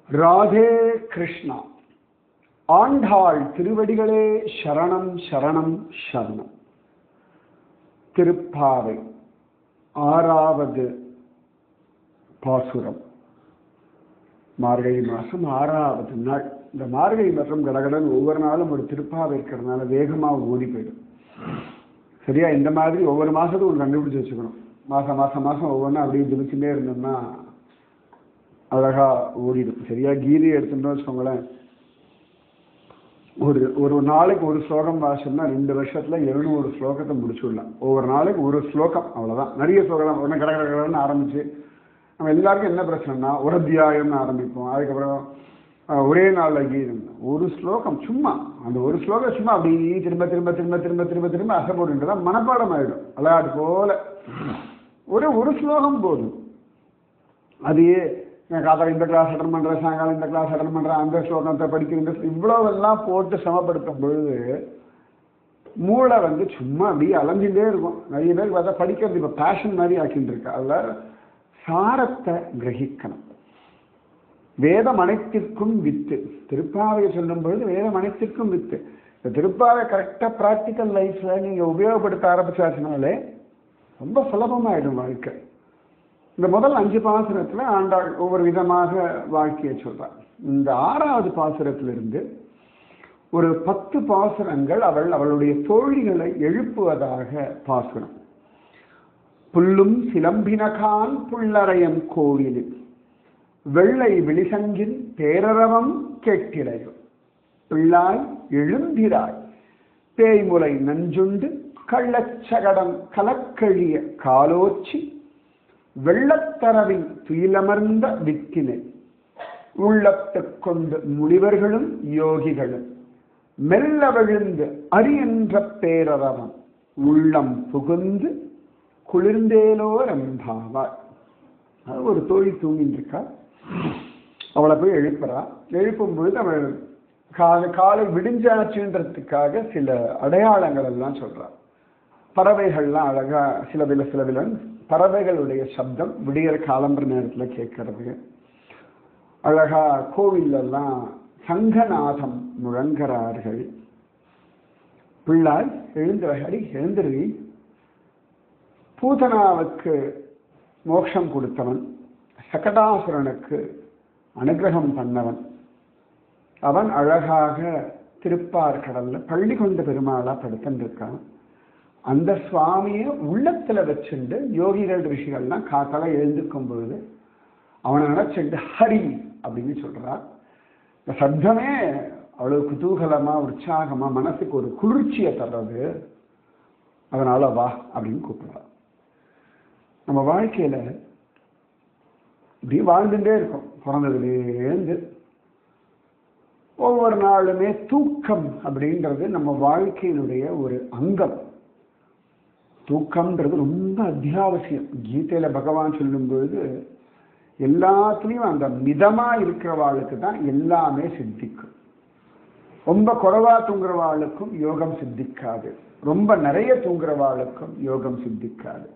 ராதே கிருஷ்ணா. ஆண்டாள் திருவடிகளே சரணம் சரணம் சரணம். திருப்பாவை ஆறாவது பாசுரம். மார்கழி மாசம் ஆறாவது நாள். இந்த மார்கழி மாசம் கடகடன் ஒவ்வொரு நாளும் ஒரு திருப்பாவை இருக்கிறதுனால வேகமாக ஓடி போயிடும். சரியா? இந்த மாதிரி ஒவ்வொரு மாசத்தும் ஒன்று கண்டுபிடிச்சு வச்சுக்கணும். மாசம் மாசம் மாசம் ஒவ்வொன்றும் அப்படியே ஜெபிச்சுட்டே இருந்தோம்னா அழகா ஓடிடும். சரியா? கீதை எடுத்துட்டோம் வச்சுக்கோங்களேன், ஒரு நாளைக்கு ஒரு ஸ்லோகம் வாசம்னா 2 வருஷத்துல 700 ஸ்லோகத்தை முடிச்சுடலாம். ஒவ்வொரு நாளைக்கு ஒரு ஸ்லோகம், அவ்வளவுதான். நிறைய ஸ்லோகம் உடனே கடற்கடன்னு ஆரம்பிச்சு நம்ம எல்லாருக்கும் என்ன பிரச்சனைனா ஒரு அத்தியாயம்னு ஆரம்பிப்போம். அதுக்கப்புறம் ஒரே நாள்ல கீதம் ஒரு ஸ்லோகம், சும்மா அந்த ஒரு ஸ்லோகம் சும்மா அப்படி திரும்ப திரும்ப திரும்ப திரும்ப திரும்ப திரும்ப அசை போட்டுதான் மனப்பாடம் ஆயிடும். விளையாட்டு போல ஒரு ஸ்லோகம் போதும். அதையே காத்தால இந்த கிளாஸ் அட்டன் பண்றேன், சாயங்காலம் இந்த கிளாஸ் அட்டன் பண்றேன், அந்த ஸ்லோகத்தை படிக்கிற இவ்வளவெல்லாம் போட்டு சமப்படுத்தும் பொழுது மூளை சும்மா அப்படியே அலைஞ்சுட்டே இருக்கும். நிறைய பேருக்கு பார்த்தா படிக்கிறது இப்ப பேஷன் மாதிரி ஆக்கிட்டு இருக்கு. அதுல சாரத்தை கிரகிக்கணும். வேதம் அனைத்திற்கும் வித்து. திருப்பாவையை சொல்லும் பொழுது வேதம் அனைத்திற்கும் வித்து. இந்த திருப்பாவை கரெக்டா பிராக்டிக்கல் லைஃப்ல நீங்க உபயோகப்படுத்த ஆரம்பிச்சாச்சுனாலே ரொம்ப சுலபமாயிடும் வாழ்க்கை. இந்த முதல் 5 பாசுரத்துல ஆண்டாள் ஒவ்வொரு விதமாக வாழ்க்கையை சொல்றார். இந்த 6வது பாசுரத்திலிருந்து ஒரு 10 பாசுரங்கள் அவளுடைய தோழிகளை எழுப்புவதாக பாசுரம். புல்லும் சிலம்பினகான் புல்லரையம் கோவிலில் வெள்ளை விழிசங்கின் பேரரவம் கேட்டிலையோ பிள்ளாய் எழுந்திராய் பேய்முலை நஞ்சுண்டு கள்ளச்சகடம் கலக்கழிய காலோச்சி வெள்ளத்தரவின் துயிலமர்ந்த வித்தினை உள்ளத்துக் கொண்டு முனிவர்களும் யோகிகளும் மெல்ல விழுந்து அரியன்ற பேரரவம் உள்ளம் புகுந்து குளிர்ந்தேலோர் எம்பாவார். ஒரு தோழி தூங்கிட்டு இருக்கா. அவளை போய் எழுப்புறா. எழுப்பும் பொழுது அவள் காலை விடிஞ்சாச்சுன்றதுக்காக சில அடையாளங்கள் எல்லாம் சொல்றா. பறவைகள்லாம் அழகா சிலவில பறவைகளுடைய சப்தம் விடியற காலம்பர நேரத்துல கேட்கறது. அழகா கோவிலெல்லாம் சங்கநாதம் முழங்குறார்கள். பிள்ளாய் எழுந்திரடி, எழுந்திரி. பூதனாவுக்கு மோட்சம் கொடுத்தவன், சகடாசுரனுக்கு அனுகிரகம் பண்ணவன், அவன் அழகாக திருப்பார்கடல்ல பள்ளி கொண்ட பெருமாளா படுத்திருக்கான். அந்த சுவாமியை உள்ளத்துல வச்சுண்டு யோகிகள் ரிஷிகள்லாம் காத்தால எழுந்துக்கும் பொழுது அவனை நினைச்சுட்டு ஹரி அப்படின்னு சொல்றார். இந்த சப்தமே அவ்வளவு குதூகலமா உற்சாகமா மனசுக்கு ஒரு குளிர்ச்சியை தர்றது. அதனால வா அப்படின்னு கூப்பிடுறார். நம்ம வாழ்க்கையில இப்படி வாழ்ந்துட்டே இருக்கும். பிறந்ததுலேருந்து ஒவ்வொரு நாளுமே தூக்கம் அப்படின்றது நம்ம வாழ்க்கையினுடைய ஒரு அங்கம். தூக்கம்ன்றது ரொம்ப அத்தியாவசியம். கீதையில பகவான் சொல்லும் பொழுது எல்லாத்துலேயும் அந்த மிதமா இருக்கிறவாளுக்கு தான் எல்லாமே சித்திக்கும். ரொம்ப குறைவா தூங்குறவாளுக்கும் யோகம் சித்திக்காது. ரொம்ப நிறைய தூங்குறவாளுக்கும் யோகம் சித்திக்காது.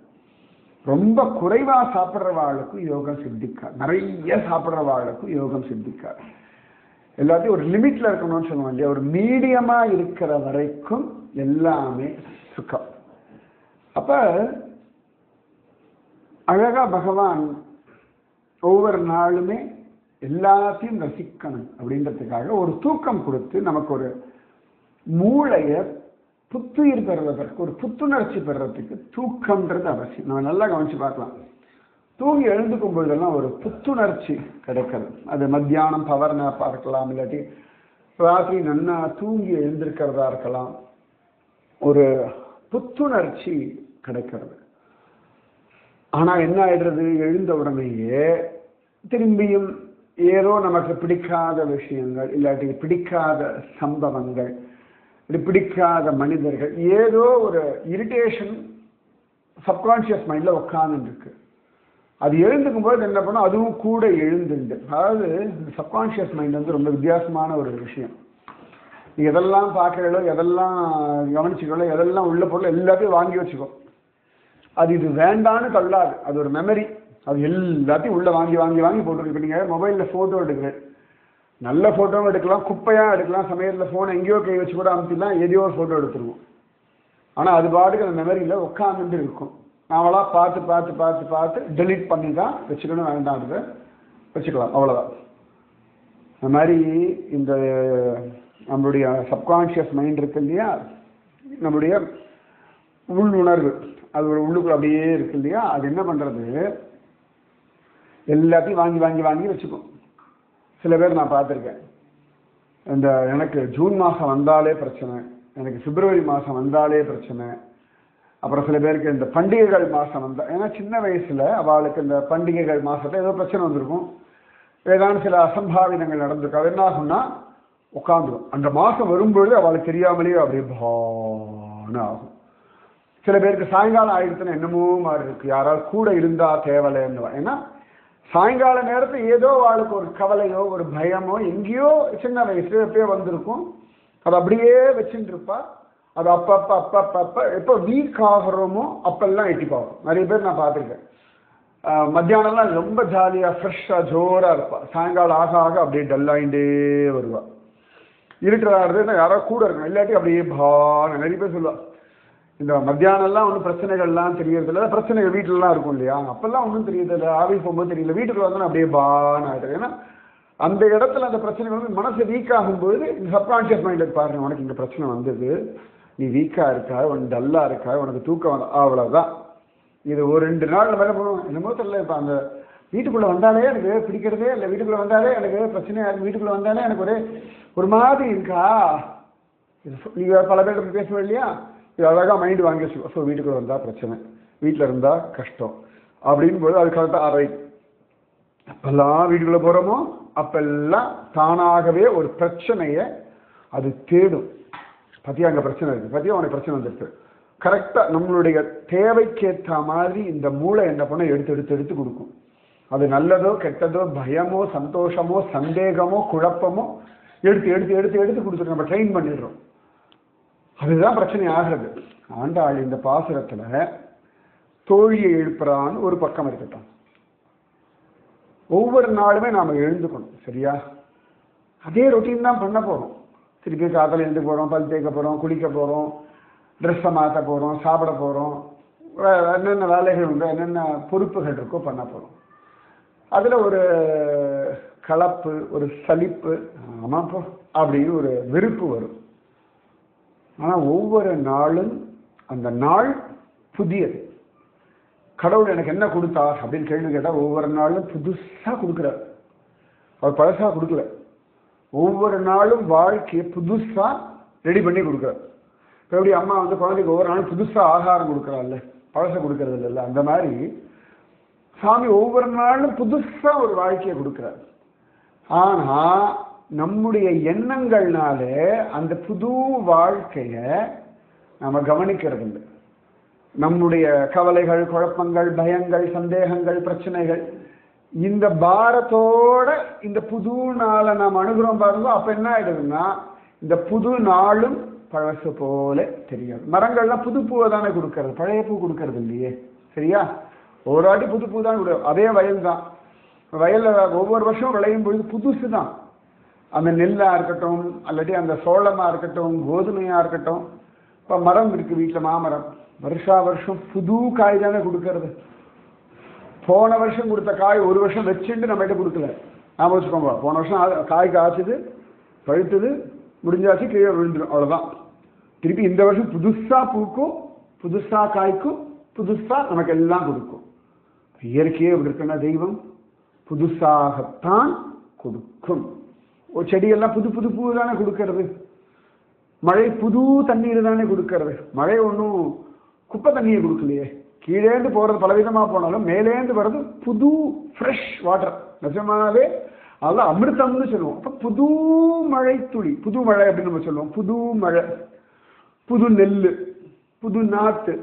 ரொம்ப குறைவா சாப்பிட்றவாளுக்கும் யோகம் சித்திக்காது. நிறைய சாப்பிட்றவாளுக்கும் யோகம் சித்திக்காது. எல்லாத்தையும் ஒரு லிமிட்ல இருக்கணும்னு சொல்லுவாங்க இல்லையா? ஒரு மீடியமா இருக்கிற வரைக்கும் எல்லாமே சுகம். அப்ப அழகா பகவான் ஒவ்வொரு நாளுமே எல்லாத்தையும் ரசிக்கணும் அப்படின்றதுக்காக ஒரு தூக்கம் கொடுத்து நமக்கு ஒரு மூளைய புத்துயிர் பெறுவதற்கு, ஒரு புத்துணர்ச்சி பெறுறதுக்கு தூக்கம்ன்றது அவசியம். நம்ம நல்லா கவனிச்சு பார்க்கலாம். தூங்கி எழுந்துக்கும் பொழுதெல்லாம் ஒரு புத்துணர்ச்சி கிடைக்கிறது. அது மத்தியானம் பவர் நேப்பா இருக்கலாம், இல்லாட்டி ராத்திரி நன்னா தூங்கி எழுந்திருக்கிறதா இருக்கலாம். ஒரு புத்துணர்ச்சி கிடைக்கிறது. ஆனா என்ன ஆயிடுறது? எழுந்த உடனேயே திரும்பியும் ஏதோ நமக்கு பிடிக்காத விஷயங்கள், இல்லாட்டி பிடிக்காத சம்பவங்கள், பிடிக்காத மனிதர்கள், ஏதோ ஒரு இரிட்டேஷன் சப்கான்சியஸ் மைண்ட்ல உட்கார்ந்து இருக்கு. அது எழுந்துக்கும் போது என்ன பண்ணும்? அதுவும் கூட எழுந்துண்டு. அதாவது சப்கான்சியஸ் மைண்ட் ரொம்ப வித்தியாசமான ஒரு விஷயம். நீ எதெல்லாம் பார்க்கறீங்களோ, எதெல்லாம் கவனிச்சுக்கிறோ, எதெல்லாம் உள்ள பொருள் எல்லாத்தையும் வாங்கி வச்சுக்கோ. அது இது வேண்டான்னு தள்ளாது. அது ஒரு மெமரி. அது எல்லாத்தையும் உள்ள வாங்கி வாங்கி வாங்கி போட்டுருக்கு. இப்போ நீங்கள் மொபைலில் ஃபோட்டோ எடுக்கிறேன், நல்ல ஃபோட்டோவும் எடுக்கலாம், குப்பையாக எடுக்கலாம், சமையலில் ஃபோனை எங்கேயோ கை வச்சு கூட அமுத்திலாம் எதையோ ஒரு ஃபோட்டோ எடுத்துருவோம். ஆனால் அது பாட்டுக்கு அந்த மெமரியில் உட்காந்துட்டு இருக்கும். நாமளாக பார்த்து பார்த்து பார்த்து பார்த்து டெலீட் பண்ணி தான் வச்சுக்கணும், வேண்டாம் அதை வச்சுக்கலாம், அவ்வளோதான். அந்த மாதிரி இந்த நம்மளுடைய சப்கான்ஷியஸ் மைண்ட் இருக்கு இல்லையா, நம்மளுடைய உள்ளுணர்வு, அது ஒரு உள்ளுக்குள்ள அப்படியே இருக்கு இல்லையா, அது என்ன பண்ணுறது, எல்லாத்தையும் வாங்கி வாங்கி வாங்கி வச்சுக்கும். சில பேர் நான் பார்த்துருக்கேன், இந்த எனக்கு ஜூன் மாதம் வந்தாலே பிரச்சனை, எனக்கு பிப்ரவரி மாதம் வந்தாலே பிரச்சனை. அப்புறம் சில பேருக்கு இந்த பண்டிகைகள் மாதம் வந்தால், ஏன்னா சின்ன வயசில் அவளுக்கு இந்த பண்டிகைகள் மாதத்தில் ஏதோ பிரச்சனை வந்திருக்கும், ஏதாவது சில அசம்பாவிதங்கள் நடந்திருக்கும். அது என்ன ஆகும்னா உட்காந்துடும். அந்த மாதம் வரும்பொழுது அவளுக்கு தெரியாமலேயே அப்படியே பான்னு ஆகும். சில பேருக்கு சாயங்காலம் ஆயிடுச்சுன்னா என்னமோ மாதிரி இருக்குது, யாராவது கூட இருந்தால் தேவலைன்னு. ஏன்னா சாயங்கால நேரத்தில் ஏதோ அவளுக்கு ஒரு கவலையோ ஒரு பயமோ எங்கேயோ சின்ன வயசுல எப்பயோ வந்திருக்கும், அது அப்படியே வச்சுட்டு இருப்பா. அது அப்பப்போ அப்பப்போ எப்போ வீக் ஆகிறோமோ அப்பெல்லாம் எட்டி பார்க்கும். நிறைய பேர் நான் பார்த்துருக்கேன், மத்தியானம்லாம் ரொம்ப ஜாலியாக ஃப்ரெஷ்ஷாக ஜோராக இருப்பாள், சாயங்காலம் ஆக ஆக அப்படியே டல்லாயிண்டே வருவாள். இருட்டுறாருன்னா யாராவது கூட இருக்கணும், இல்லாட்டி அப்படியே பான்னு. நிறைய பேர் சொல்லுவாள், இந்த மத்தியானம்லாம் ஒன்றும் பிரச்சனைகள்லாம் தெரியறதில்ல, பிரச்சனைகள் வீட்டிலலாம் இருக்கும் இல்லையா, அப்பெல்லாம் ஒன்றும் தெரியறதில்ல, ஆஃபீஸ் போகும்போது தெரியல, வீட்டுக்குள்ள வந்தோன்னா அப்படியே பான்னு ஆகிடும். ஏன்னா அந்த இடத்துல அந்த பிரச்சனைகள் வந்து மனசு வீக் ஆகும்போது இந்த சப்கான்ஷியஸ் மைண்டில் பாருங்க, உனக்கு இந்த பிரச்சனை வந்தது, நீ வீக்காக இருக்கா, உனக்கு டல்லாக இருக்கா, உனக்கு தூக்கம் வந்தா, அவ்வளோதான். இது ஒரு 2 நாள் மேலே போகணும். என்னமோ தெரியல, இப்போ அந்த வீட்டுக்குள்ளே வந்தாலே எனக்கு பிடிக்கிறதே இல்லை, வீட்டுக்குள்ளே வந்தாலே எனக்கு பிரச்சனையாக இருக்குது, வீட்டுக்குள்ளே வந்தாலே எனக்கு ஒரு மாதிரி இருக்கா. நீங்கள் பல பேர் பேசுவோம் இல்லையா, இது அழகாக மைண்டு வாங்கி வச்சுக்கோ. ஸோ வீட்டுக்குள்ளே வந்தால் பிரச்சனை, வீட்டில் இருந்தால் கஷ்டம் அப்படின்னு போது அது கரெக்டாக அரை அப்பெல்லாம் வீட்டுக்குள்ளே போகிறோமோ அப்பெல்லாம் தானாகவே ஒரு பிரச்சனையை அது தேடும். பற்றியா அங்கே பிரச்சனை இருக்குது, பற்றியா உனக்கு பிரச்சனை வந்துருக்கு. கரெக்டாக நம்மளுடைய தேவைக்கேற்ற மாதிரி இந்த மூளை என்ன பண்ண எடுத்து எடுத்து எடுத்து கொடுக்கும். அது நல்லதோ கெட்டதோ பயமோ சந்தோஷமோ சந்தேகமோ குழப்பமோ எடுத்து எடுத்து எடுத்து எடுத்து கொடுத்துட்டு நம்ம ட்ரெயின் பண்ணிடுறோம். அதுதான் பிரச்சனை ஆகிறது. ஆண்டாள் இந்த பாசுரத்தில் தோழியை எழுப்புறான்னு ஒரு பக்கம் இருக்கட்டும், ஒவ்வொரு நாளுமே நாம் எழுந்துக்கணும், சரியா? அதே ரொட்டீன் தான் பண்ண போகிறோம். திருப்பி காலையில் எழுந்து போகிறோம், பல் தேய்க்க போகிறோம், குளிக்க போகிறோம், ட்ரெஸ்ஸை மாற்ற போகிறோம், சாப்பிட போகிறோம், என்னென்ன வேலைகள் உண்டோ என்னென்ன பொறுப்புகள் இருக்கோ பண்ண போகிறோம். அதில் ஒரு கலப்பு, ஒரு சலிப்பு, ஆமாப்போ அப்படின்னு ஒரு வெறுப்பு வரும். ஆனால் ஒவ்வொரு நாளும் அந்த நாள் புதியது. கடவுள் எனக்கு என்ன கொடுத்தா அப்படின்னு கேள்வி கேட்டால் ஒவ்வொரு நாளும் புதுசாக கொடுக்குறார். அவர் பழசாக கொடுக்கல, ஒவ்வொரு நாளும் வாழ்க்கையை புதுசாக ரெடி பண்ணி கொடுக்குறார். இப்போ எப்படி அம்மா வந்து குழந்தைக்கு ஒவ்வொரு நாளும் புதுசாக ஆகாரம் கொடுக்குறாள்ல, பழசை கொடுக்கறது இல்லைல்ல, அந்த மாதிரி சாமி ஒவ்வொரு நாளும் புதுசாக ஒரு வாழ்க்கையை கொடுக்குறார். ஆனால் நம்முடைய எண்ணங்கள்னால அந்த புது வாழ்க்கையை நம்ம கவனிக்கிறது இல்லை. நம்முடைய கவலைகள், குழப்பங்கள், பயங்கள், சந்தேகங்கள், பிரச்சனைகள், இந்த பாரத்தோட இந்த புது நாளை நாம் அணுகிறோம் பாருங்க. அப்போ என்ன ஆயிடுதுன்னா இந்த புது நாளும் பழசு போல தெரியாது. மரங்கள்லாம் புது பூவை தானே கொடுக்கறது, பழைய பூ கொடுக்கறது இல்லையே, சரியா? ஒரு வாட்டி புது பூ தான் கொடுக்கும். அதே வயல் தான், வயலில் ஒவ்வொரு வருஷம் விளையும் பொழுது புதுசு தான். அந்த நெல்லாக இருக்கட்டும், அல்லாட்டி அந்த சோளமாக இருக்கட்டும், கோதுமையாக இருக்கட்டும். இப்போ மரம் இருக்குது வீட்டில், மாமரம், வருஷா வருஷம் புது காய் தானே கொடுக்கறது. போன வருஷம் கொடுத்த காய் ஒரு வருஷம் வச்சுட்டு நம்மகிட்ட கொடுக்கல. நாம் வச்சுக்கோங்க, போன வருஷம் காய் காய்ச்சது, பழுத்தது, முடிஞ்சாச்சு, கீழே விழுந்துடும், அவ்வளோதான். திருப்பி இந்த வருஷம் புதுசாக பூக்கும், புதுசாக காய்க்கும், புதுசாக நமக்கு எல்லாம் கொடுக்கும். இயற்கையே இப்படி இருக்குன்னா தெய்வம் புதுசாகத்தான் கொடுக்கும். ஒரு செடியெல்லாம் புது புது பூ தானே கொடுக்கறது. மழை புது தண்ணீர் தானே கொடுக்கறது. மழை ஒன்றும் குப்பை தண்ணியை கொடுக்கலையே. கீழேந்து போகிறது பலவிதமாக போனாலும் மேலேந்து வர்றது புது ஃப்ரெஷ் வாட்டர். நிஜமாவே அதெல்லாம் அமிர்தம்னு சொல்லுவோம். அப்போ புது மழை துளி, புது மழை அப்படின்னு நம்ம சொல்லுவோம். புது மழை, புது நெல், புது நாற்று,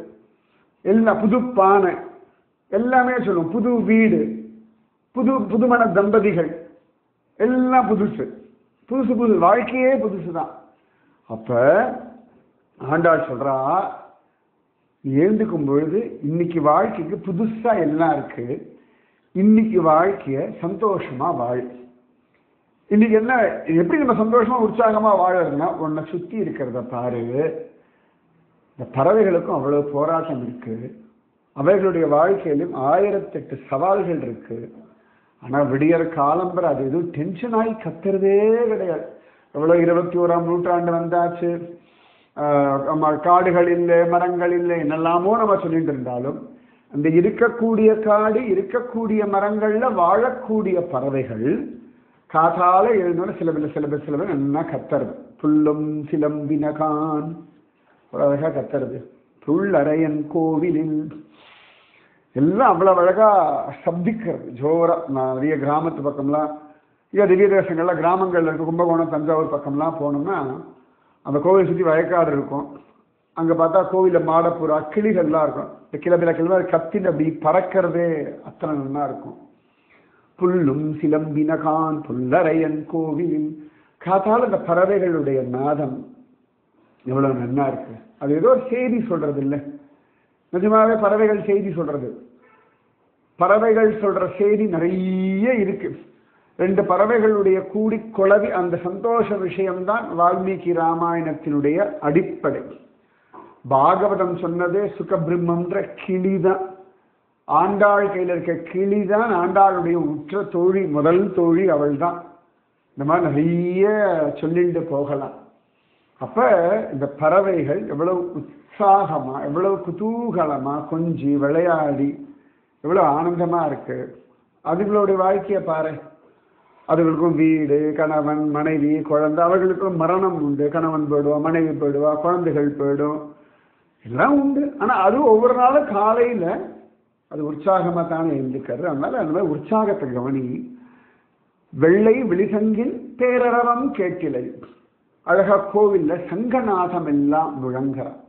எல்லாம் புது பானை, எல்லாமே சொல்லுவோம். புது வீடு, புதுமண தம்பதிகள், எல்லாம் புதுசு புதுசு புது வாழ்க்கையே புதுசு தான். அப்ப ஆண்டாள் சொல்றா, எழுந்துக்கும் பொழுது இன்னைக்கு வாழ்க்கைக்கு புதுசா எல்லாம் இருக்கு, இன்னைக்கு வாழ்க்கைய சந்தோஷமா வாழ். இன்னைக்கு என்ன எப்படி நம்ம சந்தோஷமா உற்சாகமா வாழறதுன்னா உன்னை சுத்தி இருக்கிறத பாரு. இந்த பறவைகளுக்கும் அவ்வளவு போராட்டம் இருக்கு, அவைகளுடைய வாழ்க்கையிலும் 1008 சவால்கள் இருக்கு. ஆனா விடியற காலம்பர அது எதுவும் டென்ஷன் ஆகி கத்துறதே கிடையாது. எவ்வளவு 21ஆம் நூற்றாண்டு வந்தாச்சு, காடுகள் இல்லை, மரங்கள் இல்லை, என்னெல்லாமோ நம்ம சொல்லிட்டு இருந்தாலும் அந்த இருக்கக்கூடிய காடு, இருக்கக்கூடிய மரங்கள்ல வாழக்கூடிய பறவைகள் காத்தால எழுந்தோட சில பேர் என்ன கத்துறது. புல்லும் சிலம்பினகான் ஒரு அழகா கத்துறது. புல்லறையன் கோவிலில் எல்லாம் அவ்வளவு அழகா சப்திக்கிறது ஜோரா. நான் நிறைய கிராமத்து பக்கம்லாம், திவ்ய தேசங்கள்ல கிராமங்கள்ல இருக்கு, கும்பகோணம் தஞ்சாவூர் பக்கம்லாம் போனோம்னா அந்த கோவில் சுற்றி வயக்காடு இருக்கும். அங்க பார்த்தா கோவில மாடப்புறா கிளிகள்லாம் இருக்கும். இந்த கிளம்பில கத்தின் அப்படி பறக்கிறதே அத்தனை நல்லா இருக்கும். புல்லும் சிலம்பினகான் புல்லறையன் கோவிலில் காத்தால இந்த பறவைகளுடைய நாதம் எவ்வளவு நல்லா இருக்கு. அது ஏதோ செய்தி சொல்றது இல்லை, நிஜமாவே பறவைகள் செய்தி சொல்றது. பறவைகள் சொல்ற செய்தி நிறைய இருக்கு. 2 பறவைகளுடைய கூடி குழவி அந்த சந்தோஷ விஷயம்தான் வால்மீகி ராமாயணத்தினுடைய அடிப்படை. பாகவதம் சொன்னதே சுகபிரம்மன்ற கிளிதான். ஆண்டாள் கையில் இருக்க கிளிதான் ஆண்டாளுடைய உற்ற தோழி, முதல் தோழி அவள் தான். இந்த மாதிரி நிறைய சொல்லிட்டு போகலாம். அப்ப இந்த பறவைகள் எவ்வளவு உற்சாகமா, எவ்வளவு குதூகலமா கொஞ்சி விளையாடி எவ்வளவு ஆனந்தமா இருக்கு. அதுகளுடைய வாழ்க்கையை பாரு. அதுகளுக்கும் வீடு, கணவன், மனைவி, குழந்தை, அவர்களுக்கும் மரணம் உண்டு. கணவன் போயிடுவா, மனைவி போயிடுவா, குழந்தைகள் போயிடும், எல்லாம் உண்டு. ஆனா அது ஒவ்வொரு நாளும் காலையில அது உற்சாகமா தானே எழுந்துக்கிறது. அதனால அந்த மாதிரி உற்சாகத்தை கவனி. வெள்ளை விழிசங்கில் பேரறவம் கேட்கலை. அழகா கோவில்ல சங்கநாதம் எல்லாம் முழங்குறான்.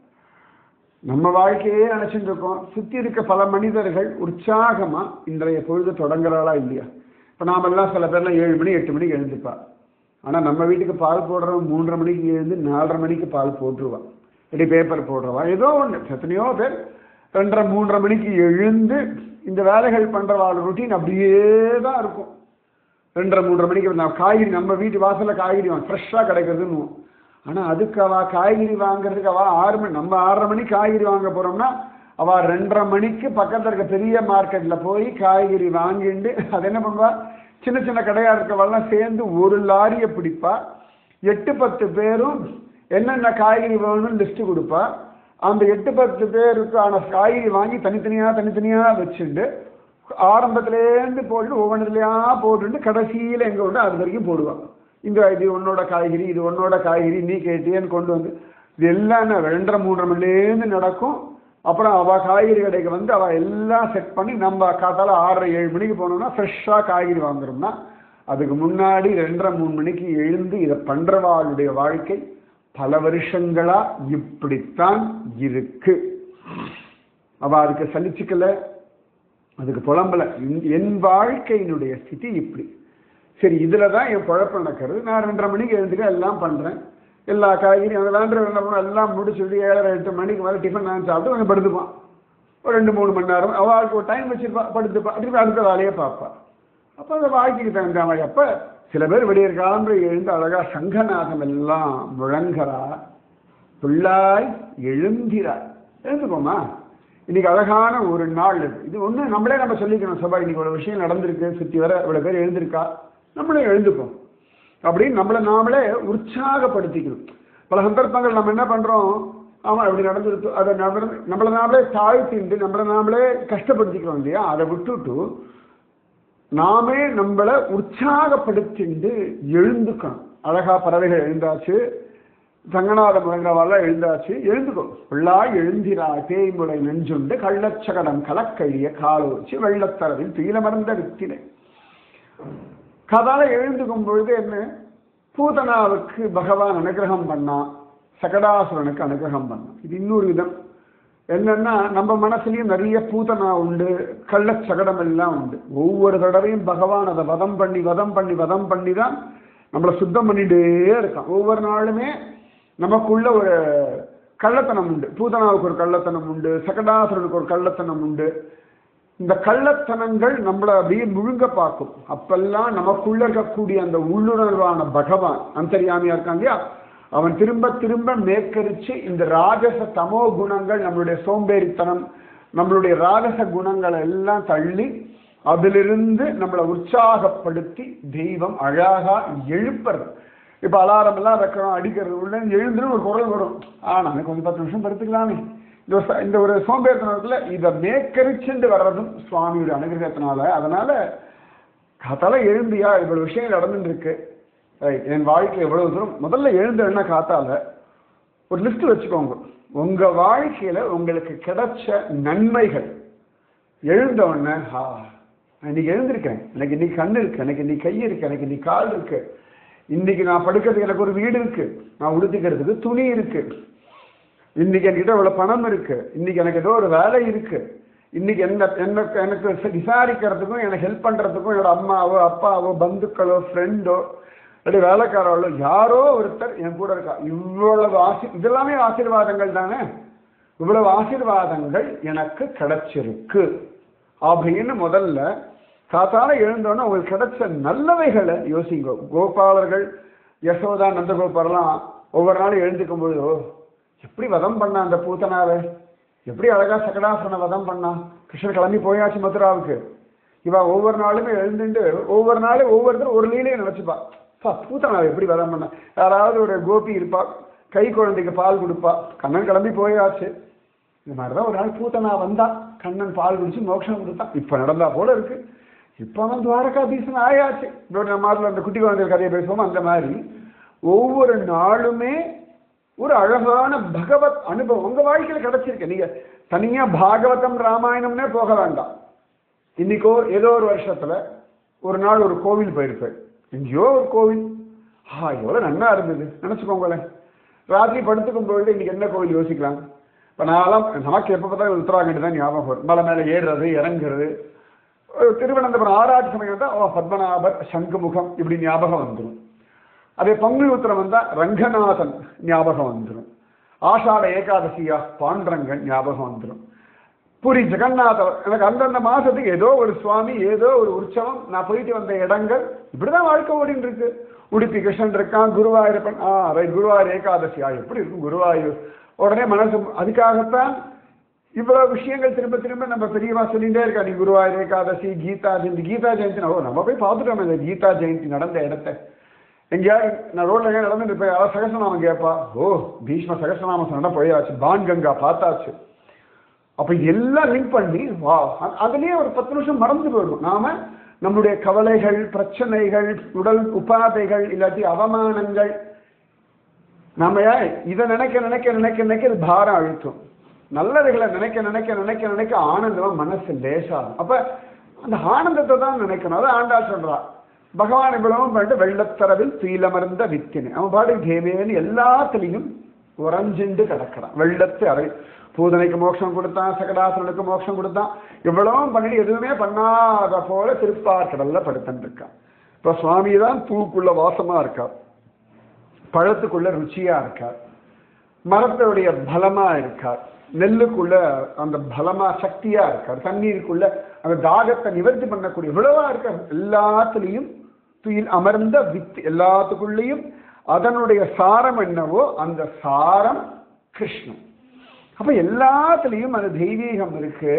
நம்ம வாழ்க்கையே நினைச்சுட்டு இருக்கோம். சுத்தி இருக்க பல மனிதர்கள் உற்சாகமா இன்றைய பொழுது தொடங்குறாளா இல்லையா? இப்ப நாமெல்லாம் சில பேர்லாம் 7 மணி 8 மணிக்கு எழுந்துப்பா. ஆனா நம்ம வீட்டுக்கு பால் போடுறவன் 3:30 மணிக்கு எழுந்து 4:30 மணிக்கு பால் போட்டுருவான், இப்படி பேப்பர் போடுறவான், ஏதோ ஒண்ணு. எத்தனையோ பேர் 2:30 3:30 மணிக்கு எழுந்து இந்த வேலைகள் பண்றவாள் ரொட்டீன் அப்படியே தான் இருக்கும். 2:30 3:30 மணிக்கு நான் காய்கறி நம்ம வீட்டு வாசல்ல காய்கறி வாங்க ஃப்ரெஷ்ஷா கிடைக்கிறதுன்னு. ஆனா அதுக்கு அவ காய்கறி வாங்குறதுக்கு அவ 6 மணி, நம்ம 6:30 மணிக்கு காய்கறி வாங்க போறோம்னா அவ 2:30 மணிக்கு பக்கத்துல இருக்க பெரிய மார்க்கெட்ல போய் காய்கறி வாங்கிட்டு அது என்ன பண்ணுவா, சின்ன சின்ன கடையா இருக்கவெல்லாம் சேர்ந்து ஒரு லாரியை பிடிப்பா. 8-10 பேரும் என்னென்ன காய்கறி வேணும்னு லிஸ்ட் கொடுப்பா. அந்த 8-10 பேருக்கான காய்கறி வாங்கி தனித்தனியா வச்சுட்டு ஆரம்பத்திலேருந்து போட்டு ஒவ்வொன்றுலையா போட்டுட்டு கடைசியில் எங்க உண்டு அது வரைக்கும் போடுவான். இது உன்னோட காய்கறி, இது உன்னோட காய்கறி, நீ கேட்டியன்னு கொண்டு வந்து இது எல்லாம் 2:30 3:30 மணிலேருந்து நடக்கும். அப்புறம் அவள் காய்கறி கடைக்கு வந்து அவள் எல்லாம் செட் பண்ணி நம்ம காத்தால 6:30 7 மணிக்கு போனோம்னா ஃப்ரெஷ்ஷாக காய்கறி வாங்குறோம்னா அதுக்கு முன்னாடி 2:30 3 மணிக்கு எழுந்து இதை பண்றவாளுடைய வாழ்க்கை பல வருஷங்களா இப்படித்தான் இருக்கு. அவ அதுக்கு சலிச்சுக்கல, அதுக்கு புலம்பல. என் வாழ்க்கையினுடைய ஸ்திதி இப்படி. சரி, இதுலதான் என் குழப்பம் நடக்கிறது. நான் 2:30 மணிக்கு எழுந்துக்க எல்லாம் பண்றேன், எல்லா காய்கறியும் எல்லாம் முடிச்சுட்டு 7:30 8 மணிக்கு மேலே டிஃபன் நான் சாப்பிட்டு கொஞ்சம் படுத்துப்பான். ஒரு 2-3 மணி நேரம் அவளுக்கு ஒரு டைம் வச்சிருப்பா, படுத்துப்பா, திருப்பி அடுத்த வேலையை பார்ப்பா. அப்போ அந்த வாழ்க்கைக்கு தகுந்த மாதிரி. அப்ப சில பேர் விடியற் காலம்புல எழுந்து அழகா சங்கநாதம் எல்லாம் முழங்குறா. புள்ளாய் எழுந்திராய். எழுந்துக்கோமா, இன்னைக்கு அழகான ஒரு நாள். இது ஒண்ணு நம்மளே நம்ம சொல்லிக்கணும், சபா இன்னைக்கு ஒரு விஷயம் நடந்திருக்கு, சுத்தி வர இவ்வளவு பேர் எழுந்திருக்கா, நம்மளே எழுந்துப்போம் அப்படின்னு நம்மளை நாமளே உற்சாகப்படுத்திக்கணும். பல சந்தர்ப்பங்கள் நம்ம என்ன பண்றோம், ஆமா இப்படி நடந்துருக்கு, அதை நம்மளை நாமளே தாழ்த்திட்டு நம்மளை நாமளே கஷ்டப்படுத்திக்கிறோம் இல்லையா? அதை விட்டுட்டு நாமே நம்மளை உற்சாகப்படுத்திட்டு எழுந்துக்கணும். அழகா பறவைகள் எழுந்தாச்சு, சங்கநாத முழங்கவால எழுந்தாச்சு, எழுந்துக்கோ. பிள்ளாய் எழுந்திராய் பேய்முளை நெஞ்சுண்டு கள்ளச்சகடம் கலக்கழிய காலோச்சு வெள்ளத்தரவில் தீலமர்ந்த வித்தினை. கதால எழுந்துக்கும் பொழுது என்ன, பூதனாவுக்கு பகவான் அனுகிரகம் பண்ணா, சகடாசுரனுக்கு அனுகிரகம் பண்ணா. இது இன்னொரு விதம். என்னன்னா நம்ம மனசுலயும் நிறைய பூதனா உண்டு, கள்ளச்சகடம் எல்லாம் உண்டு. ஒவ்வொரு தடவையும் பகவான் அதை வதம் பண்ணி தான் நம்மளை சுத்தம் பண்ணிட்டே இருக்கான். ஒவ்வொரு நாளுமே நமக்குள்ள ஒரு கள்ளத்தனம் உண்டு. பூதனாவுக்கு ஒரு கள்ளத்தனம் உண்டு, சகடாசுரனுக்கு ஒரு கள்ளத்தனம் உண்டு. இந்த கள்ளத்தனங்கள் நம்மளை அப்படியே முழுங்க பார்க்கும். அப்பெல்லாம் நமக்குள்ள இருக்கக்கூடிய அந்த உள்ளுணர்வான பகவான் அந்தர்யாமியா இருக்காங்க இல்லையா, அவன் திரும்ப திரும்ப மேற்கரிச்சு இந்த ராஜச தமோ குணங்கள், நம்மளுடைய சோம்பேறித்தனம், நம்மளுடைய ராஜச குணங்களை எல்லாம் தள்ளி அதிலிருந்து நம்மளை உற்சாகப்படுத்தி தெய்வம் அழகா எழுப்புறது. இப்ப அலாரம் எல்லாம் வைக்கிறோம், அடிக்கிறது, உள்ள எழுந்துன்னு ஒரு குரல் வரும். நாளைக்கு கொஞ்சம் 10 நிமிஷம் படுத்துக்கலாமே. இந்த ஒரு சோம்பேறித்தனத்துல இதை மேற்கரிச்சுட்டு வர்றதும் சுவாமியுடைய அனுகிரகத்தினால. அதனால காத்தால எழுந்தியா, இவ்வளவு விஷயங்கள் நடந்துட்டு இருக்கு, என் வாழ்க்கையில் எவ்வளவு தூரம் முதல்ல எழுந்த காத்தால ஒரு லிஸ்ட் வச்சுக்கோங்க. உங்க வாழ்க்கையில உங்களுக்கு கிடைச்ச நன்மைகள். எழுந்த உடனே இன்னைக்கு எழுந்திருக்கேன், எனக்கு இன்னைக்கு கண்ணு இருக்கு, எனக்கு இன்னைக்கு கை இருக்கு, எனக்கு இன்னைக்கு கால் இருக்கு, இன்னைக்கு நான் படுக்கிறதுக்கு எனக்கு ஒரு வீடு இருக்கு, நான் உடுத்திக்கிறதுக்கு துணி இருக்கு, இன்னைக்கு என்கிட்ட இவ்வளவு பணம் இருக்கு, இன்னைக்கு எனக்கு ஏதோ ஒரு வேலை இருக்கு, இன்னைக்கு எனக்கு விசாரிக்கிறதுக்கும் எனக்கு ஹெல்ப் பண்றதுக்கும் என்னோட அம்மாவோ அப்பாவோ பந்துக்களோ ஃப்ரெண்டோ அப்படி வேலைக்காரோ யாரோ ஒருத்தர் என் கூட இருக்கா. இவ்வளவு இதெல்லாமே ஆசீர்வாதங்கள் தானே. இவ்வளவு ஆசீர்வாதங்கள் எனக்கு கிடைச்சிருக்கு அப்படின்னு முதல்ல காத்தால எழுந்தோன்னா உங்களுக்கு கிடைச்ச நல்லவைகளை யோசிங்க. கோபாலர்கள், யசோதா, நந்தகோபாலெல்லாம் ஒவ்வொரு நாளும் எழுந்துக்கும் போது எப்படி வதம் பண்ணா அந்த பூத்தனாவை, எப்படி அழகா சகடாசுரனை வதம் பண்ணா, கிருஷ்ணன் கிளம்பி போயாச்சு மதுராவுக்கு. இவ ஒவ்வொரு நாளுமே எழுந்துட்டு ஒவ்வொரு நாளும் ஒவ்வொருத்தரும் ஒரு லீலையை நினைச்சுப்பா, பூத்தனாவை எப்படி வதம் பண்ணா. யாராவது ஒரு கோபி இருப்பா, கை குழந்தைக்கு பால் கொடுப்பா, கண்ணன் கிளம்பி போயாச்சு. இந்த மாதிரிதான் ஒரு நாள் பூத்தனா வந்தா, கண்ணன் பால் குடிச்சு மோட்சம் கொடுத்தான். இப்ப நடந்தா போல இருக்கு. இப்ப அவன் துவாரகாதீசன் ஆயாச்சு. நம்ம மாதிரி அந்த குட்டி குழந்தைகள் கதையை பேசுவோம். அந்த மாதிரி ஒவ்வொரு நாளுமே ஒரு அழகான பகவத் அனுபவம் உங்க வாழ்க்கையில கிடைச்சிருக்கு. நீங்க தனியா பாகவதம் ராமாயணம்னே போக வேண்டாம். இன்னைக்கோ ஏதோ ஒரு வருஷத்துல ஒரு நாள் ஒரு கோவில் போயிருப்பேன், எங்கேயோ ஒரு கோவில், எவ்வளவு நன்னா இருந்தது நினைச்சுக்கோங்களேன். ராத்திரி படுத்துக்கும் பொழுது இன்னைக்கு என்ன கோவில் யோசிக்கலாம். இப்ப நான்லாம் நமக்கு எப்ப பார்த்தாலும் உத்தராகண்ட் தான் ஞாபகம் வரும். மலை மேல ஏறுறது இறங்குறது. திருவனந்தபுரம் ஆராய்ச்சி சமயம் தான் பத்மநாபர் சங்குமுகம் இப்படி ஞாபகம் வந்துடும். அதே பங்குனி உத்திரம் வந்தா ரங்கநாதன் ஞாபகம் வந்துடும். ஆஷாட ஏகாதசியா பாண்டரங்கன் ஞாபகம் வந்துடும். பூரி ஜெகநாதர், எனக்கு அந்தந்த மாசத்துக்கு ஏதோ ஒரு சுவாமி, ஏதோ ஒரு உற்சவம், நான் போயிட்டு வந்த இடங்கள், இப்படிதான் வாழ்க்கை ஓடின்னு இருக்கு. உடுப்பி கிருஷ்ணன் இருக்கான், குருவாயூரப்பன், ரைட், குருவாயூர் ஏகாதசியா எப்படி இருக்கும் குருவாயூர், உடனே மனசு. அதுக்காகத்தான் இவ்வளவு விஷயங்கள் திரும்ப திரும்ப நம்ம பெரியவா சொல்லிட்டே இருக்கா. நீ குருவாயூர் ஏகாதசி, கீதா ஜெயந்தி. கீதா ஜெயந்தி நம்ம போய் பார்த்துட்டோம். இந்த கீதா ஜெயந்தி நடந்த இடத்த எங்கேயாவது நான் ரோட்ல எங்கேயா நடந்துட்டு இருப்பேன், யாராவது சகசநாமம் கேட்பா, பீஷ்ம சகசநாமம் சொன்னா போயாச்சு, பான் கங்கா பார்த்தாச்சு. அப்ப எல்லாம் லிங்க் பண்ணி அதுலயே ஒரு 10 நிமிஷம் மறந்து போயிடும். நாம நம்முடைய கவலைகள், பிரச்சனைகள், உடல் உபாதைகள், இல்லாட்டி அவமானங்கள், நம்ம இதை நினைக்க நினைக்க நினைக்க நினைக்க இது பாரம் அழுத்தும். நல்லதுகளை நினைக்க நினைக்க நினைக்க நினைக்க ஆனந்தமா மனசு லேசாகும். அப்ப அந்த ஆனந்தத்தை தான் நினைக்கணும். அதை ஆண்டாள் சொல்றா, பகவான் இவ்வளவும் பண்ணிட்டு வெள்ளத்தரவில் தீலமர்ந்த வித்தினு, அவன் பாடு தேவேன்னு எல்லாத்துலேயும் உறைஞ்சிண்டு கிடக்கிறான். வெள்ளத்து அறை பூதனைக்கு மோட்சம் கொடுத்தான், சகடாசுரனுக்கு மோட்சம் கொடுத்தான். இவ்வளவும் பண்ணிட்டு எதுவுமே பண்ணாத போல திருப்பார்கடல்ல படுத்துட்டு இருக்கான். இப்ப சுவாமி தான் பூக்குள்ள வாசமா இருக்கார், பழத்துக்குள்ள ருச்சியா இருக்கார், மரத்துடைய பலமா இருக்கார், நெல்லுக்குள்ள அந்த பலமா சக்தியா இருக்கார், தண்ணீருக்குள்ள அந்த தாகத்தை நிவர்த்தி பண்ணக்கூடிய இவ்வளவா இருக்கார். எல்லாத்துலேயும் துயில் அமர்ந்த வித்து, எல்லாத்துக்குள்ளேயும் அதனுடைய சாரம் என்னவோ அந்த சாரம் கிருஷ்ணன். அப்ப எல்லாத்துலேயும் அந்த தெய்வீகம் இருக்கு.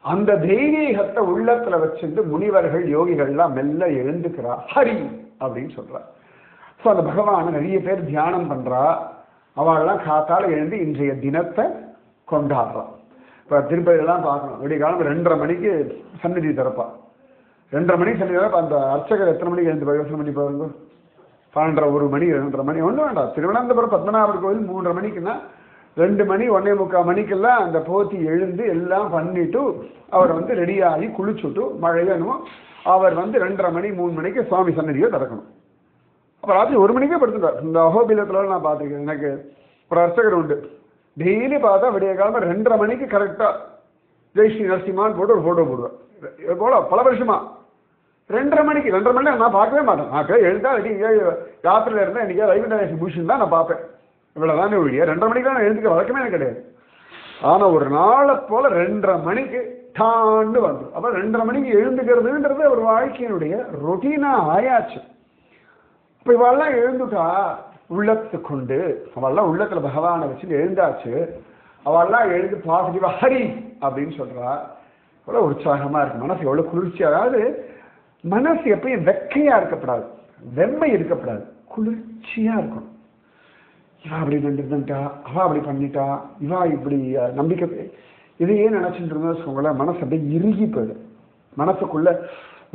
அந்த தெய்வீகத்தை உள்ளத்துல வச்சுட்டு முனிவர்கள் யோகிகள்லாம் மெல்ல எழுந்துக்கிறார், ஹரி அப்படின்னு சொல்றார். ஸோ அந்த பகவானை நிறைய பேர் தியானம் பண்றா. அவள்லாம் காத்தால எழுந்து இன்றைய தினத்தை கொண்டாடுறான். இப்போ திருப்பதியெல்லாம் பார்க்கணும், விடிய காலம் 2:30 மணிக்கு சந்நிதி திறப்பா. 2:30 மணிக்கு சந்நிதி திறப்பா. அந்த அர்ச்சகர் எத்தனை மணிக்கு எழுந்து யோசனை பண்ணி பாருங்க. 12:30, 1 மணி, 2:30 மணி, ஒன்றும் வேண்டாம். திருவனந்தபுரம் பத்மநாபர் கோவில் 3:30 மணிக்குன்னா 2 மணி 1:45 மணிக்கெல்லாம் அந்த போத்தி எழுந்து எல்லாம் பண்ணிட்டு அவர் வந்து ரெடியாகி குளிச்சுட்டு மழை வேணுமோ அவர் வந்து 2:30 மணி 3 மணிக்கு சுவாமி சன்னதியை திறக்கணும். அப்போ ராத்திரி 1 மணிக்கே படுத்துட்டார். இந்த அஹோபிலத்தில் நான் பார்த்துருக்கேன். எனக்கு ஒரு அர்ச்சகர் உண்டு, டெய்லி பார்த்தா விடிய காலமாக 2:30 மணிக்கு கரெக்டாக ஜெய் ஸ்ரீ நரசிம்மான்னு போட்டு ஒரு ஃபோட்டோ போடுவேன். போல பல வருஷமா 2:30 மணிக்கு 2:30 மணி நான் பார்க்கவே மாட்டேன். நான் எழுந்தா யாத்திரையில் இருந்தால் எனக்கு வைகுண்டேஷ் பூஷன் தான் நான் பார்ப்பேன். இவ்வளோதானே ஒழிய 2:30 மணிக்கு நான் எழுந்துக்க வழக்கமே எனக்கு கிடையாது. ஆனால் ஒரு நாளை போல 2:30 மணிக்கு டான்னு வந்துடும். அப்ப 2:30 மணிக்கு எழுந்துக்கிறதுன்றது ஒரு வாழ்க்கையினுடைய ரொட்டீனா ஆயாச்சு. இப்ப இவெல்லாம் எழுந்துட்டா உள்ளத்து கொண்டு, அவெல்லாம் உள்ளத்துல பகவானை வச்சு எழுந்தாச்சு, அவெல்லாம் எழுந்து பாசிட்டிவா ஹரி அப்படின்னு சொல்றா. எவ்வளவு உற்சாகமா இருக்கு, மனசு எவ்வளவு குளிர்ச்சியா. அதாவது மனசு எப்பயும் வெக்கையா இருக்கப்படாது, வெம்மை இருக்கப்படாது, குளிர்ச்சியா இருக்கும். இவா அப்படி நின்றுட்டா, அவா அப்படி பண்ணிட்டா, இவா இப்படி நம்பிக்கை, இதையே நினைச்சுட்டு இருந்தா வச்சுக்கோங்களேன், மனசு அப்படியே இறுகி போயிடும். மனசுக்குள்ள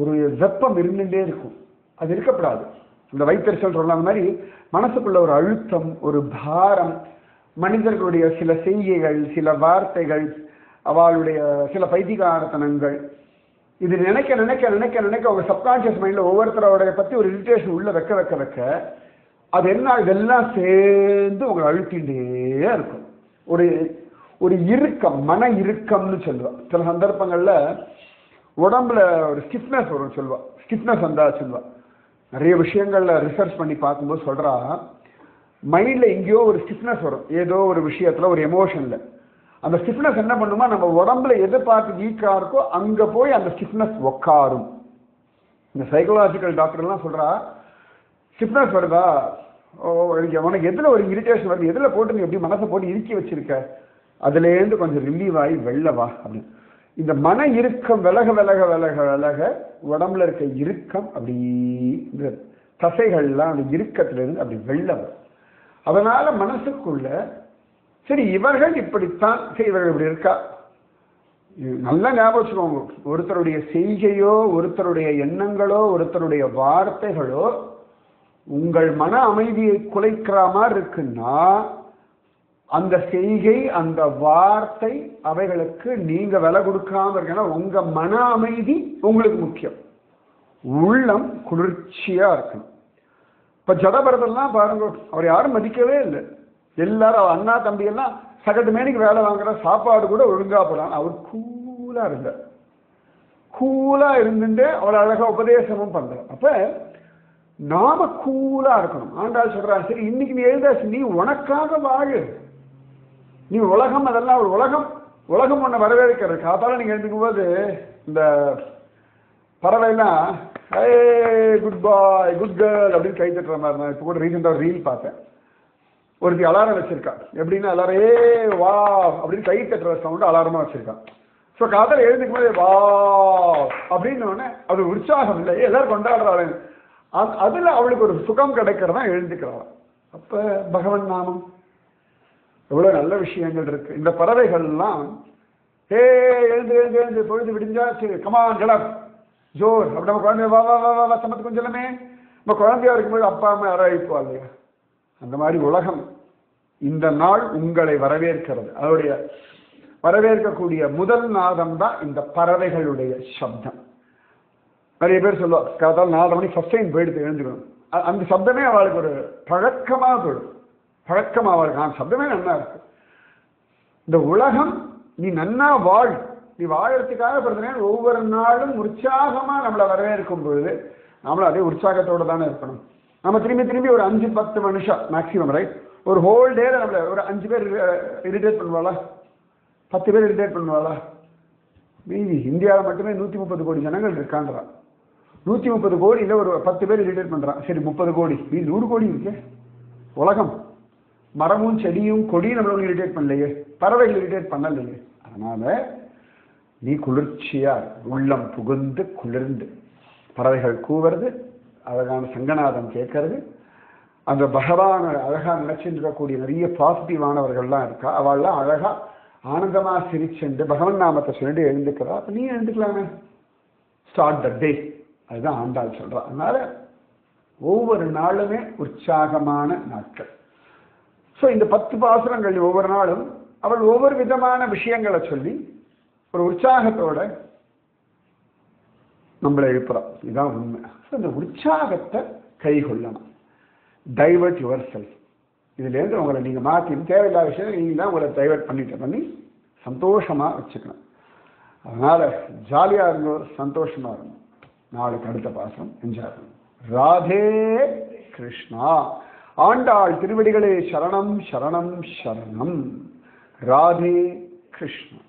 ஒரு வெப்பம் இருந்துட்டே இருக்கும், அது இருக்கப்படாது. இந்த வைத்தறிச்சல் சொல்ற அந்த மாதிரி மனசுக்குள்ள ஒரு அழுத்தம், ஒரு பாரம், மனிதர்களுடைய சில செய்கைகள், சில வார்த்தைகள், அவளுடைய சில பைத்திகாரத்தனங்கள், இது நினைக்க நினைக்க நினைக்க நினைக்க உங்க சப்கான்சியஸ் மைண்ட்ல ஒவ்வொருத்தரோட பத்தி ஒரு இரிட்டேஷன் உள்ள வைக்க வைக்க வைக்க அது என்ன, இதெல்லாம் சேர்ந்து உங்களை அழுத்திட்டே இருக்கும். ஒரு ஒரு இறுக்கம், மன இறுக்கம்னு சொல்லுவான். சில சந்தர்ப்பங்கள்ல உடம்புல ஒரு ஸ்டிஃப்னஸ் வரும் சொல்லுவா, ஸ்டிஃப்னஸ் வந்தா சொல்லுவா. நிறைய விஷயங்கள்ல ரிசர்ச் பண்ணி பார்க்கும்போது சொல்றா, மைண்ட்ல எங்கேயோ ஒரு ஸ்டிஃப்னஸ் வரும், ஏதோ ஒரு விஷயத்துல, ஒரு எமோஷன்ல. அந்த ஸ்டிஃப்னஸ் என்ன பண்ணுமா, நம்ம உடம்புல எது பார்த்து வீக்கா இருக்கோ அங்க போய் அந்த ஸ்டிஃப்னஸ் உக்காரும். இந்த சைக்கலாஜிக்கல் டாக்டர் எல்லாம் சொல்றா, ஸ்டிஃப்னஸ் வருதா, உனக்கு எதுல ஒரு இரிட்டேஷன் வருது, எதுல போட்டு நீ எப்படி மனசை போட்டு இறுக்கி வச்சிருக்க, அதுலேருந்து கொஞ்சம் ரிலீவ் ஆகி வெள்ளவா அப்படின்னு. இந்த மன இறுக்கம் விலக விலக விலக விலக உடம்புல இருக்க இறுக்கம் அப்படி இந்த தசைகள்லாம் அந்த இறுக்கத்திலிருந்து அப்படி வெள்ளவா. அதனால மனசுக்குள்ள சரி இவர்கள் இப்படித்தான், சரி இவர்கள் இப்படி இருக்கா, நல்லா ஞாபகம் வச்சுக்கோங்க. ஒருத்தருடைய செய்கையோ, ஒருத்தருடைய எண்ணங்களோ, ஒருத்தருடைய வார்த்தைகளோ உங்கள் மன அமைதியை குலைக்கிற மாதிரி இருக்குன்னா, அந்த செய்கை, அந்த வார்த்தை, அவைகளுக்கு நீங்க விலை கொடுக்காம இருக்கணும். உங்க மன அமைதி உங்களுக்கு முக்கியம், உள்ளம் குளிர்ச்சியா இருக்கணும். இப்ப ஜடபரதெல்லாம் பாருங்க, அவர் யாரும் மதிக்கவே இல்லை. எல்லாரும் அண்ணா தம்பி எல்லாம் சகட்டு மேனிக்கு வேலை வாங்குற, சாப்பாடு கூட ஒழுங்கா போறான். அவர் கூலா இருந்தார், கூலா இருந்துட்டு அவர் அழகா உபதேசமும் பண்றார். அப்ப நாம கூலா இருக்கணும். ஆண்டாள் சொல்றா, சரி இன்னைக்கு நீ எழுதாச்சு, நீ உனக்காக வாழு, நீ உலகம் அதெல்லாம் ஒரு உலகம், உலகம் ஒண்ணு வரவேற்கிறது. காத்தால நீங்க எழுந்துக்கும் போது இந்த பறவைலாம் குட் பாய் குட் கேர்ள் அப்படின்னு கை தட்டுற மாதிரி. நான் இப்போ கூட ரீசெண்டா ரீல் பார்த்தேன், ஒருத்தி அலாரம் வச்சிருக்கா. எப்படின்னா எல்லாரும் ஏ வா அப்படின்னு கை தட்டுற சவுண்ட் அலாரமா வச்சிருக்கான். ஸோ காத்தால எழுந்துக்கும் போது வா அப்படின்னு அது உற்சாகம் இல்லை, எல்லாரும் கொண்டாடுறாங்க. அதுல அவளுக்கு ஒரு சுகம் கிடைக்கிறதா எழுந்துக்கிறாள். அப்ப பகவன் நாமம் எவ்வளவு நல்ல விஷயங்கள் இருக்கு. இந்த பறவைகள்லாம் எழுந்து எழுந்து எழுந்து பொழுது விடிஞ்சாச்சு, கமான் கெடப் ஜோர் அப்படி நம்ம குழந்தைய வா வா வா வா சமத்து கொஞ்சமே நம்ம குழந்தையா இருக்கும்போது அப்பா அம்மா யாராயிப்பா இல்லையா, அந்த மாதிரி உலகம் இந்த நாள் உங்களை வரவேற்கிறது. அதோடைய வரவேற்கக்கூடிய முதல் நாதம் தான் இந்த பறவைகளுடைய சப்தம். நிறைய பேர் சொல்லுவா, காத்தால் 4 மணிக்கு ஃபர்ஸ்ட் டைம் போயிடுத்து எழுந்துக்கணும். அந்த சப்தமே அவளுக்கு ஒரு பழக்கமா போயிடும், பழக்கமா அவளுக்கு அந்த சப்தமே நன்னா இருக்கு. இந்த உலகம் நீ நன்னா வாழ், நீ வாழறதுக்காக பிறந்தேன். ஒவ்வொரு நாளும் உற்சாகமா நம்மளை வரவேற்கும் பொழுது நம்மளும் அதே உற்சாகத்தோடு தானே இருக்கணும். நம்ம திரும்பி திரும்பி ஒரு 5-10 நிமிஷம் மேக்சிமம், ரைட், ஒரு ஹோல் டேல நம்மள ஒரு 5 பேர் இரிட்டேட் பண்ணுவாளா, 10 பேர் இரிட்டேட் பண்ணுவாளா? மீதி இந்தியாவில் மட்டுமே 130 கோடி ஜனங்கள் இருக்கான்றா. 130 கோடியில் ஒரு 10 பேர் இரிட்டேட் பண்றான். சரி 30 கோடி, மீதி 100 கோடி இருக்கு உலகம். மரமும் செடியும் கொடியும் நம்மள இரிட்டேட் பண்ணலையே, பறவைகள் இரிட்டேட் பண்ணலையே. அதனால நீ குளிர்ச்சியா உள்ளம் புகுந்து குளிர்ந்து, பறவைகள் கூவுறது, அழகான சங்கநாதம் கேட்கறது, அந்த பகவான் அழகா நினைச்சுட்டு இருக்கக்கூடிய நிறைய பாசிட்டிவானவர்கள்லாம் இருக்கா, அவள்லாம் அழகா ஆனந்தமா சிரிச்சுண்டு பகவன் நாமத்தை சொல்லிட்டு எழுந்துக்கிறா. அப்ப நீ எழுந்துக்கலாமே, ஸ்டார்ட் த டே. அதுதான் ஆண்டாள் சொல்றா. அதனால ஒவ்வொரு நாளுமே உற்சாகமான நாட்கள். ஸோ இந்த 10 பாசுரங்கள் ஒவ்வொரு நாளும் அவள் ஒவ்வொரு விதமான விஷயங்களை சொல்லி ஒரு உற்சாகத்தோட நம்மளை எழுப்புறான். இதுதான் உண்மை. ஸோ இந்த உற்சாகத்தை கை கொள்ளணும். Divert your self. இதுலேருந்து உங்களை நீங்கள் மாற்றி தேவையில்லாத விஷயம் நீங்கள் தான் உங்களை டைவர்ட் பண்ணி சந்தோஷமா வச்சுக்கணும். அதனால ஜாலியாக இருந்தோம், சந்தோஷமா இருந்தோம். நாளைக்கு அடுத்த பாசம் என்ஜாய் பண்ணும். ராதே கிருஷ்ணா. ஆண்டாள் திருவடிகளே சரணம் சரணம் சரணம். ராதே கிருஷ்ணா.